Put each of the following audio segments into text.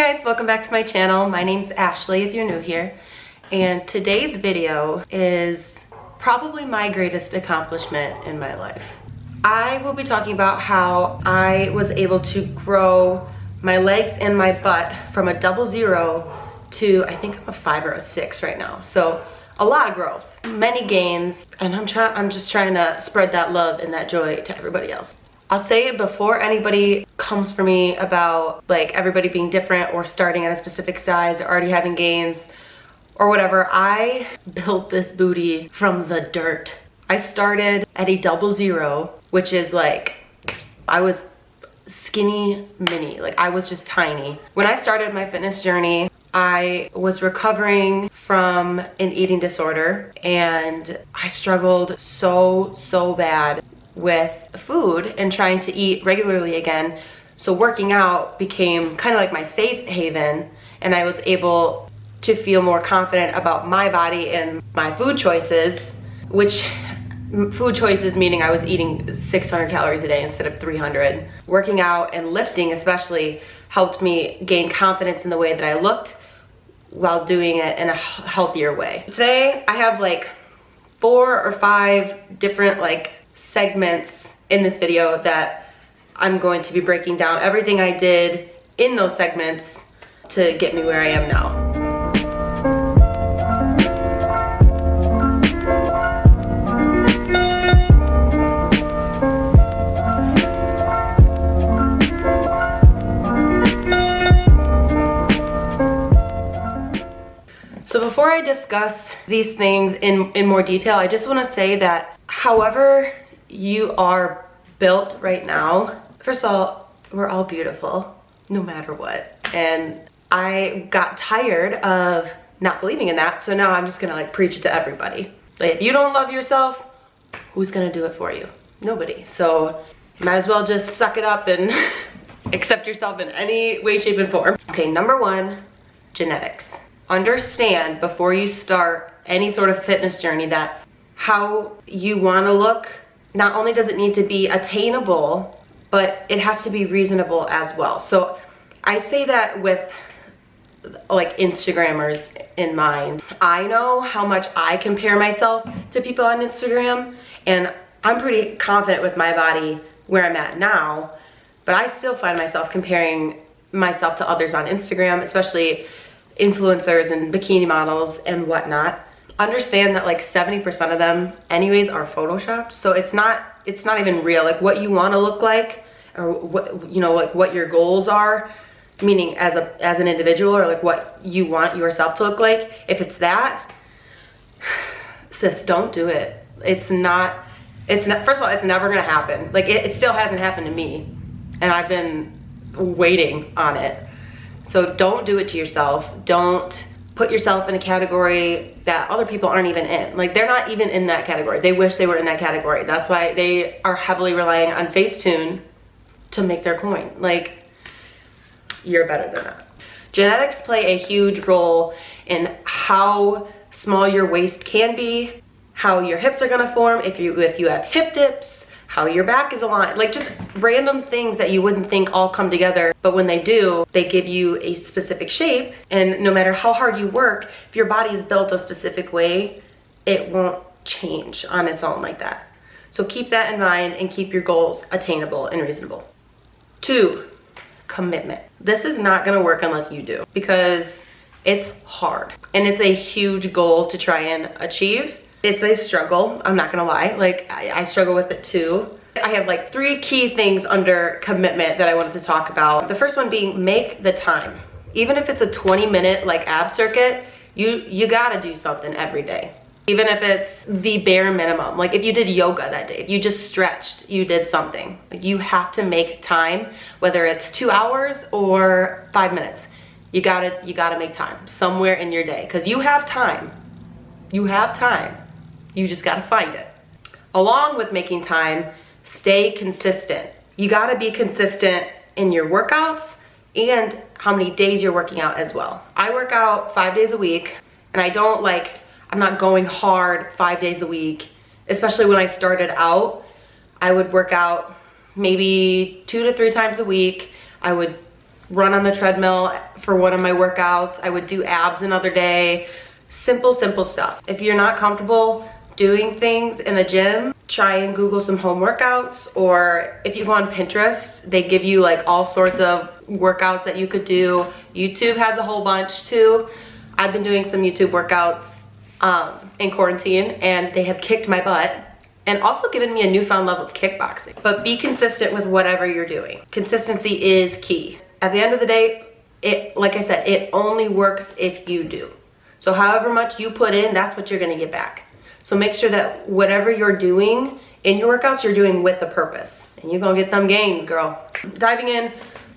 guys, welcome back to my channel. My name's Ashley if you're new here, and today's video is probably my greatest accomplishment in my life. I will be talking about how I was able to grow my legs and my butt from a 00 to I think I'm a 5 or a 6 right now. So a lot of growth, many gains, and I'm just trying to spread that love and that joy to everybody else. I'll say it before anybody comes for me about like everybody being different or starting at a specific size or already having gains or whatever. I built this booty from the dirt. I started at a 00, which is like, I was skinny mini, like I was just tiny. When I started my fitness journey, I was recovering from an eating disorder and I struggled so bad with food and trying to eat regularly again. So working out became kind of like my safe haven, and I was able to feel more confident about my body and my food choices, which food choices meaning I was eating 600 calories a day instead of 300. Working out and lifting especially helped me gain confidence in the way that I looked while doing it in a healthier way. Today I have like 4 or 5 different like segments in this video that I'm going to be breaking down everything I did in those segments to get me where I am now. So before I discuss these things in more detail, I just want to say that however you are built right now, first of all, we're all beautiful no matter what. And I got tired of not believing in that, so now I'm just gonna like preach it to everybody. Like, if you don't love yourself, who's gonna do it for you? Nobody. So you might as well just suck it up and accept yourself in any way, shape, and form. Okay, number 1, genetics. Understand before you start any sort of fitness journey that how you want to look, not only does it need to be attainable, but it has to be reasonable as well. So I say that with like Instagrammers in mind. I know how much I compare myself to people on Instagram, and I'm pretty confident with my body where I'm at now, but I still find myself comparing myself to others on Instagram, especially influencers and bikini models and whatnot. Understand that like 70% of them anyways are photoshopped, so it's not even real. Like what you want to look like, or what, you know, like what your goals are, meaning as an individual, or like what you want yourself to look like, if it's that, sis, don't do it. It's not, first of all, it's never gonna happen. Like it still hasn't happened to me, and I've been waiting on it. So don't do it to yourself. Don't put yourself in a category that other people aren't even in. Like they're not even in that category. They wish they were in that category. That's why they are heavily relying on Facetune to make their coin. Like, you're better than that. Genetics play a huge role in how small your waist can be, how your hips are gonna form, if you have hip dips, how your back is aligned, like just random things that you wouldn't think all come together, but when they do, they give you a specific shape. And no matter how hard you work, if your body is built a specific way, it won't change on its own like that. So keep that in mind and keep your goals attainable and reasonable. 2, commitment. This is not gonna work unless you do, because it's hard and it's a huge goal to try and achieve. It's a struggle, I'm not gonna lie. Like I struggle with it too. I have like 3 key things under commitment that I wanted to talk about. The first one being make the time. Even if it's a 20-minute like ab circuit, you gotta do something every day. Even if it's the bare minimum. Like if you did yoga that day, if you just stretched, you did something. Like you have to make time, whether it's 2 hours or 5 minutes. You gotta make time somewhere in your day, because you have time. You have time. You just gotta find it. Along with making time, stay consistent. You gotta be consistent in your workouts and how many days you're working out as well. I work out 5 days a week, and I'm not going hard 5 days a week. Especially when I started out, I would work out maybe 2 to 3 times a week. I would run on the treadmill for one of my workouts. I would do abs another day. Simple stuff. If you're not comfortable doing things in the gym, try and Google some home workouts, or if you go on Pinterest, they give you like all sorts of workouts that you could do. YouTube has a whole bunch too. I've been doing some YouTube workouts in quarantine, and they have kicked my butt and also given me a newfound love of kickboxing. But be consistent with whatever you're doing. Consistency is key. At the end of the day, like I said, it only works if you do. So however much you put in, that's what you're gonna get back. So make sure that whatever you're doing in your workouts, you're doing with a purpose, and you're gonna get them gains, girl. Diving in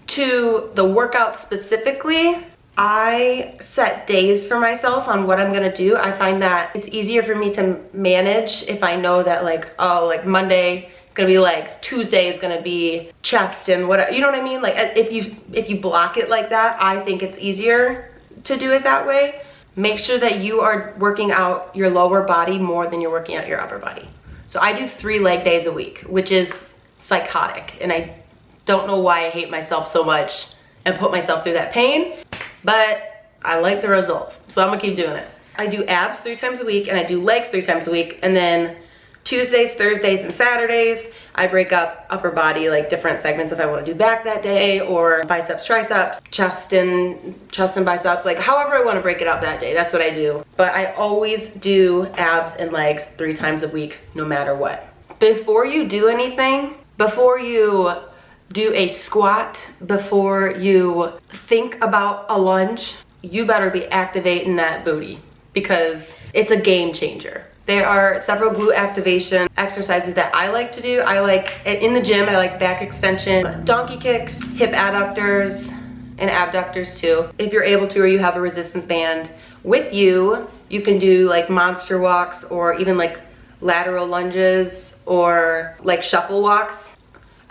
to the workout specifically, I set days for myself on what I'm gonna do. I find that it's easier for me to manage if I know that like, oh, like Monday it's gonna be legs, Tuesday is gonna be chest and whatever, you know what I mean? Like if you block it like that, I think it's easier to do it that way. Make sure that you are working out your lower body more than you're working out your upper body. So I do 3 leg days a week, which is psychotic, and I don't know why I hate myself so much and put myself through that pain, but I like the results, so I'm gonna keep doing it. I do abs 3 times a week, and I do legs 3 times a week, and then Tuesdays, Thursdays, and Saturdays, I break up upper body, like different segments if I wanna do back that day, or biceps, triceps, chest and biceps, like however I wanna break it up that day, that's what I do. But I always do abs and legs 3 times a week, no matter what. Before you do anything, before you do a squat, before you think about a lunge, you better be activating that booty, because it's a game changer. There are several glute activation exercises that I like to do. I like, in the gym, I like back extension, donkey kicks, hip adductors, and abductors too. If you're able to, or you have a resistance band with you, you can do like monster walks, or even like lateral lunges, or like shuffle walks.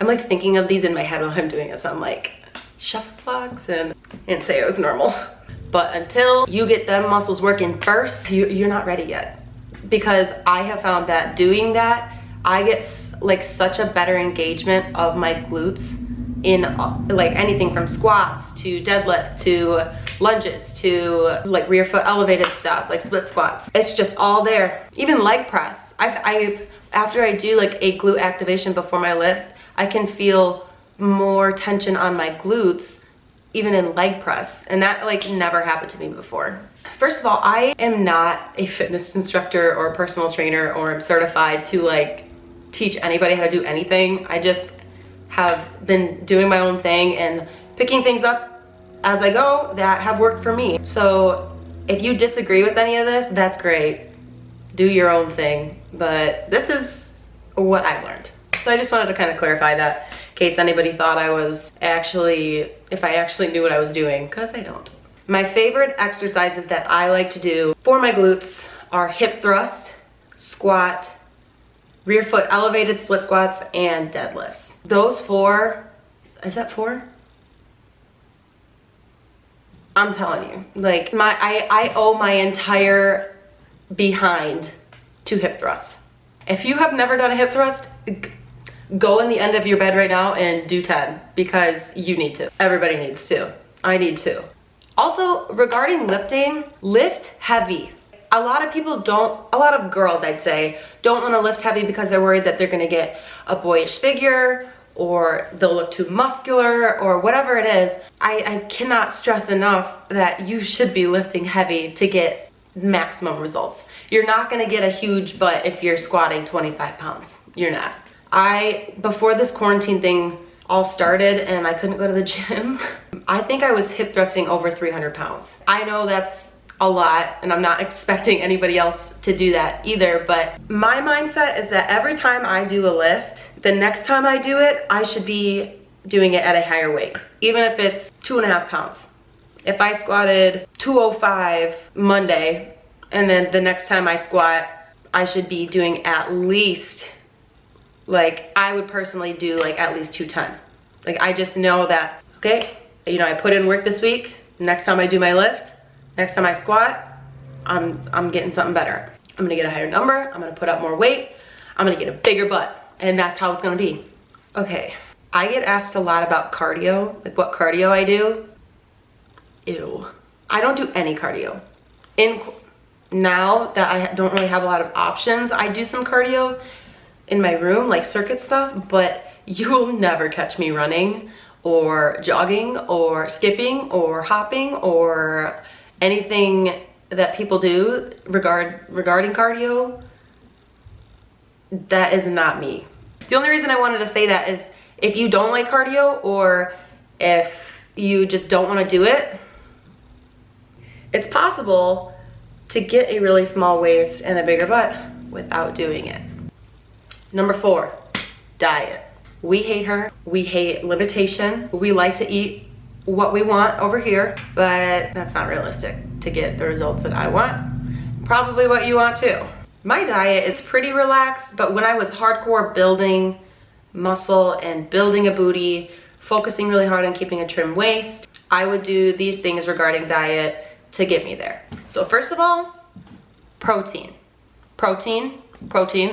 I'm like thinking of these in my head while I'm doing it, so I'm like, shuffle walks, and say it was normal. But until you get them muscles working first, you're not ready yet. Because I have found that doing that, I get like such a better engagement of my glutes in like anything from squats to deadlift to lunges to like rear foot elevated stuff, like split squats. It's just all there. Even leg press. After I do like a glute activation before my lift, I can feel more tension on my glutes even in leg press, and that like never happened to me before. First of all, I am not a fitness instructor or a personal trainer, or I'm certified to like teach anybody how to do anything. I just have been doing my own thing and picking things up as I go that have worked for me. So if you disagree with any of this, that's great. Do your own thing, but this is what I've learned. So I just wanted to kind of clarify that in case anybody thought I was if I actually knew what I was doing, because I don't. My favorite exercises that I like to do for my glutes are hip thrust, squat, rear foot elevated split squats, and deadlifts. Those 4, is that 4? I'm telling you, like I owe my entire behind to hip thrusts. If you have never done a hip thrust, go in the end of your bed right now and do 10, because you need to. Everybody needs to. I need to. Also, regarding lifting, lift heavy. A lot of girls, I'd say, don't want to lift heavy because they're worried that they're going to get a boyish figure, or they'll look too muscular, or whatever it is. I cannot stress enough that you should be lifting heavy to get maximum results. You're not going to get a huge butt if you're squatting 25 pounds. You're not. Before this quarantine thing all started and I couldn't go to the gym, I think I was hip thrusting over 300 pounds. I know that's a lot, and I'm not expecting anybody else to do that either, but my mindset is that every time I do a lift, the next time I do it, I should be doing it at a higher weight, even if it's 2.5 pounds. If I squatted 205 Monday, and then the next time I squat, I should be doing at least, like, I would personally do like at least 210. Like, I just know that, okay, you know, I put in work this week. Next time I do my lift, next time I squat, I'm getting something better. I'm gonna get a higher number. I'm gonna put up more weight. I'm gonna get a bigger butt, and that's how it's gonna be. Okay, I get asked a lot about cardio, like what cardio I do. Ew. I don't do any cardio. Now that I don't really have a lot of options, I do some cardio in my room, like circuit stuff, but you will never catch me running or jogging or skipping or hopping or anything that people do regarding cardio. That is not me. The only reason I wanted to say that is if you don't like cardio or if you just don't want to do it, it's possible to get a really small waist and a bigger butt without doing it. Number 4, diet. We hate her. We hate limitation. We like to eat what we want over here, but that's not realistic to get the results that I want. Probably what you want too. My diet is pretty relaxed, but when I was hardcore building muscle and building a booty, focusing really hard on keeping a trim waist, I would do these things regarding diet to get me there. So first of all, protein,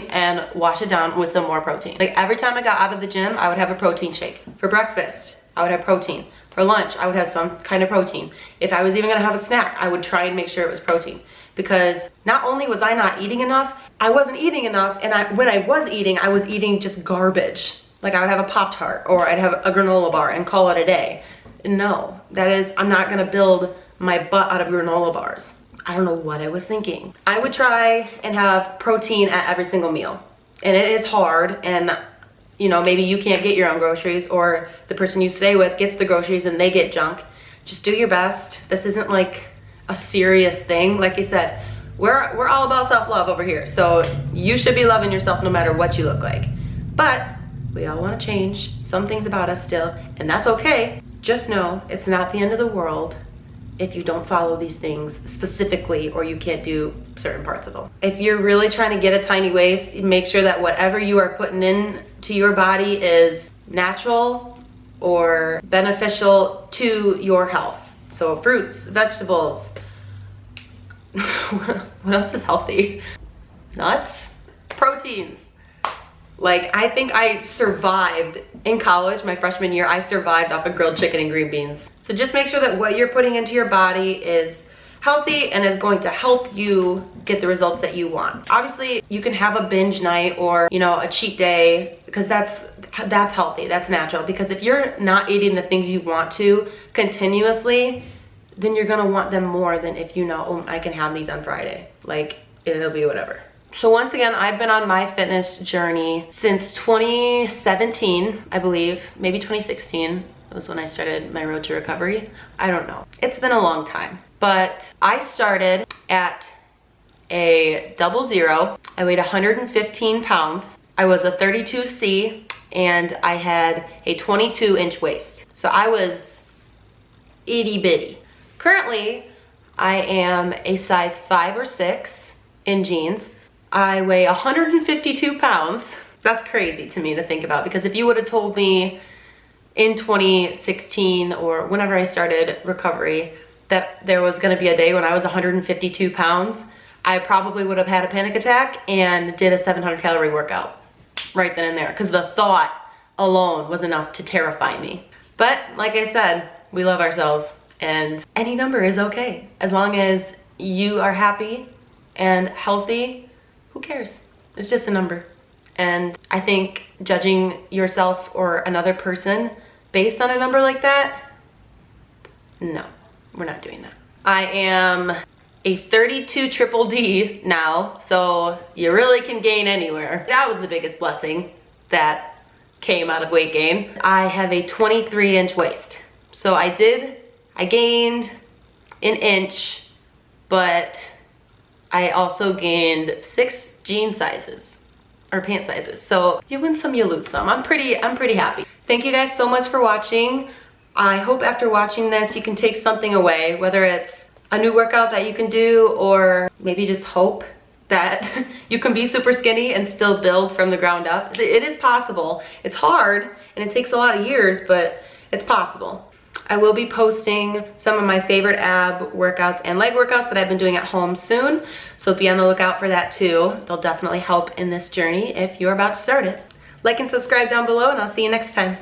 and wash it down with some more protein. Like every time I got out of the gym, I would have a protein shake. For breakfast, I would have protein. For lunch, I would have some kind of protein. If I was even gonna have a snack, I would try and make sure it was protein. Because not only was I not eating enough, I wasn't eating enough, and when I was eating just garbage. Like I would have a Pop-Tart or I'd have a granola bar and call it a day. No, I'm not gonna build my butt out of granola bars. I don't know what I was thinking. I would try and have protein at every single meal. And it is hard, and you know, maybe you can't get your own groceries or the person you stay with gets the groceries and they get junk. Just do your best. This isn't like a serious thing. Like you said, we're all about self-love over here. So you should be loving yourself no matter what you look like. But we all want to change some things about us still, and that's okay. Just know it's not the end of the world if you don't follow these things specifically or you can't do certain parts of them. If you're really trying to get a tiny waist, make sure that whatever you are putting in to your body is natural or beneficial to your health. So fruits, vegetables, what else is healthy? Nuts, proteins. Like I think I survived in college, my freshman year, I survived off of grilled chicken and green beans. So just make sure that what you're putting into your body is healthy and is going to help you get the results that you want. Obviously, you can have a binge night or, you know, a cheat day, because that's healthy, that's natural. Because if you're not eating the things you want to continuously, then you're gonna want them more than if you know, oh, I can have these on Friday. Like, it'll be whatever. So once again, I've been on my fitness journey since 2017, I believe, maybe 2016 was when I started my road to recovery. I don't know. It's been a long time, but I started at a 00. I weighed 115 pounds. I was a 32C and I had a 22-inch waist. So I was itty bitty. Currently, I am a size 5 or 6 in jeans. I weigh 152 pounds. That's crazy to me to think about, because if you would have told me in 2016 or whenever I started recovery that there was gonna be a day when I was 152 pounds, I probably would have had a panic attack and did a 700 calorie workout right then and there, because the thought alone was enough to terrify me. But like I said, we love ourselves and any number is okay. As long as you are happy and healthy, who cares? It's just a number. And I think judging yourself or another person based on a number like that, no, we're not doing that. I am a 32 triple D now, so you really can gain anywhere. That was the biggest blessing that came out of weight gain. I have a 23-inch waist. So I gained an inch, but I also gained 6 jean sizes or pant sizes. So you win some, you lose some. I'm pretty happy. Thank you guys so much for watching. I hope after watching this you can take something away, whether it's a new workout that you can do or maybe just hope that you can be super skinny and still build from the ground up. It is possible. It's hard and it takes a lot of years, but it's possible. I will be posting some of my favorite ab workouts and leg workouts that I've been doing at home soon, so be on the lookout for that too. They'll definitely help in this journey if you're about to start it. Like and subscribe down below, and I'll see you next time.